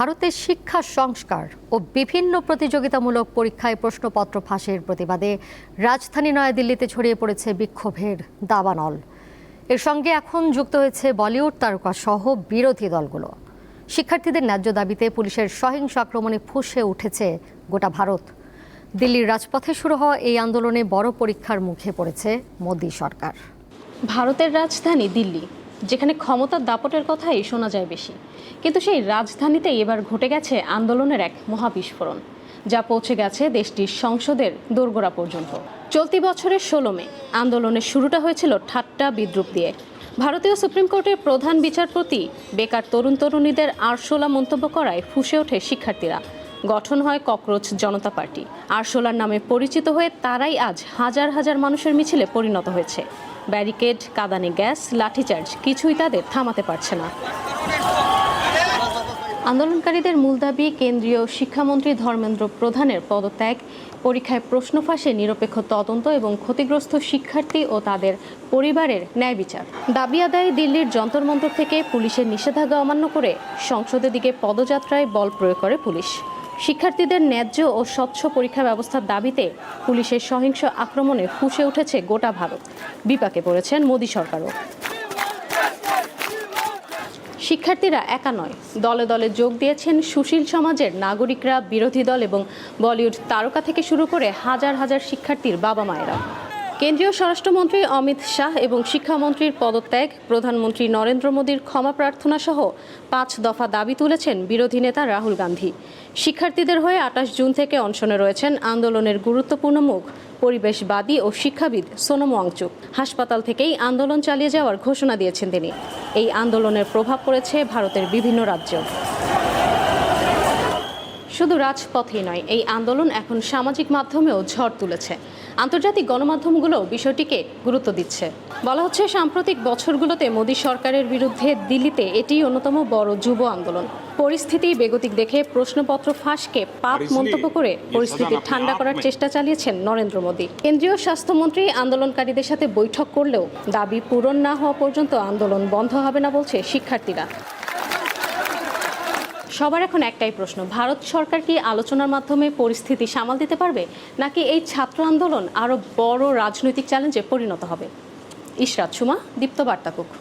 ভারতের শিক্ষা সংস্কার ও বিভিন্ন প্রতিযোগিতামূলক পরীক্ষায় প্রশ্নপত্র ফাঁসের প্রতিবাদে রাজধানী নয়াদিল্লিতে ছড়িয়ে পড়েছে বিক্ষোভের দাবানল। এর সঙ্গে এখন যুক্ত হয়েছে বলিউড তারকা সহ বিরোধী দলগুলো। শিক্ষার্থীদের ন্যায্য দাবিতে পুলিশের সহিংস আক্রমণে ফুঁসে উঠেছে গোটা ভারত। দিল্লির রাজপথে শুরু হওয়া এই আন্দোলনে বড় পরীক্ষার মুখে পড়েছে মোদি সরকার। ভারতের রাজধানী দিল্লি, যেখানে ক্ষমতার দাপটের কথাই শোনা যায় বেশি, কিন্তু সেই রাজধানীতে এবার ঘটে গেছে আন্দোলনের এক মহাবিস্ফোরণ, যা পৌঁছে গেছে দেশটির সংসদের দোরগোড়া পর্যন্ত। চলতি বছরের 16 মে আন্দোলনের শুরুটা হয়েছিল ঠাট্টা বিদ্রূপ দিয়ে। ভারতীয় সুপ্রিম কোর্টের প্রধান বিচারপতি বেকার তরুণ তরুণীদের আরশোলা মন্তব্য করায় ফুঁসে ওঠে শিক্ষার্থীরা। গঠন হয় ককরোচ জনতা পার্টি। আরশোলার নামে পরিচিত হয়ে তারাই আজ হাজার হাজার মানুষের মিছিলে পরিণত হয়েছে। ব্যারিকেড, কাঁদানে গ্যাস, লাঠিচার্জ কিছুই তাদের থামাতে পারছে না। আন্দোলনকারীদের মূল দাবি কেন্দ্রীয় শিক্ষামন্ত্রী ধর্মেন্দ্র প্রধানের পদত্যাগ, পরীক্ষায় প্রশ্ন ফাঁসে নিরপেক্ষ তদন্ত এবং ক্ষতিগ্রস্ত শিক্ষার্থী ও তাদের পরিবারের ন্যায় বিচার। দাবি আদায়ে দিল্লির যন্তর মন্তর থেকে পুলিশের নিষেধাজ্ঞা অমান্য করে সংসদের দিকে পদযাত্রায় বল প্রয়োগ করে পুলিশ। শিক্ষার্থীদের ন্যায্য ও স্বচ্ছ পরীক্ষা ব্যবস্থার দাবিতে পুলিশের সহিংস আক্রমণে ফুঁসে উঠেছে গোটা ভারত। বিপাকে পড়েছেন মোদি সরকারও। শিক্ষার্থীরা একা নয়, দলে দলে যোগ দিয়েছেন সুশীল সমাজের নাগরিকরা, বিরোধী দল এবং বলিউড তারকা থেকে শুরু করে হাজার হাজার শিক্ষার্থীর বাবা মায়েরা। কেন্দ্রীয় স্বরাষ্ট্রমন্ত্রী অমিত শাহ এবং শিক্ষামন্ত্রীর পদত্যাগ, প্রধানমন্ত্রী নরেন্দ্র মোদীর ক্ষমা প্রার্থনা সহ 5 দফা দাবি তুলেছেন বিরোধী নেতা রাহুল গান্ধী। শিক্ষার্থীদের হয়ে 28 জুন থেকে অনশনে রয়েছেন আন্দোলনের গুরুত্বপূর্ণ মুখ পরিবেশবাদী ও শিক্ষাবিদ সোনম ওয়াংচুক। হাসপাতাল থেকেই আন্দোলন চালিয়ে যাওয়ার ঘোষণা দিয়েছেন তিনি। এই আন্দোলনের প্রভাব পড়েছে ভারতের বিভিন্ন রাজ্যেও। শুধু রাজপথেই নয়, এই আন্দোলন এখন সামাজিক মাধ্যমেও ঝড় তুলেছে। আন্তর্জাতিক গণমাধ্যমগুলো বিষয়টিকে গুরুত্ব দিচ্ছে। বলা হচ্ছে সাম্প্রতিক বছরগুলোতে মোদী সরকারের বিরুদ্ধে দিল্লিতে এটিই অন্যতম বড় যুব আন্দোলন। পরিস্থিতি বেগতিক দেখে প্রশ্নপত্র ফাঁসকে পাপ মন্তব্য করে পরিস্থিতি ঠান্ডা করার চেষ্টা চালিয়েছেন নরেন্দ্র মোদী। কেন্দ্রীয় স্বাস্থ্যমন্ত্রী আন্দোলনকারীদের সাথে বৈঠক করলেও দাবি পূরণ না হওয়া পর্যন্ত আন্দোলন বন্ধ হবে না বলছে শিক্ষার্থীরা। সবার এখন একটাই প্রশ্ন, ভারত সরকার কি আলোচনার মাধ্যমে পরিস্থিতি সামাল দিতে পারবে, নাকি এই ছাত্র আন্দোলন আরও বড় রাজনৈতিক চ্যালেঞ্জে পরিণত হবে? ইশরাত সুমা, দীপ্ত বার্তা কক্ষ।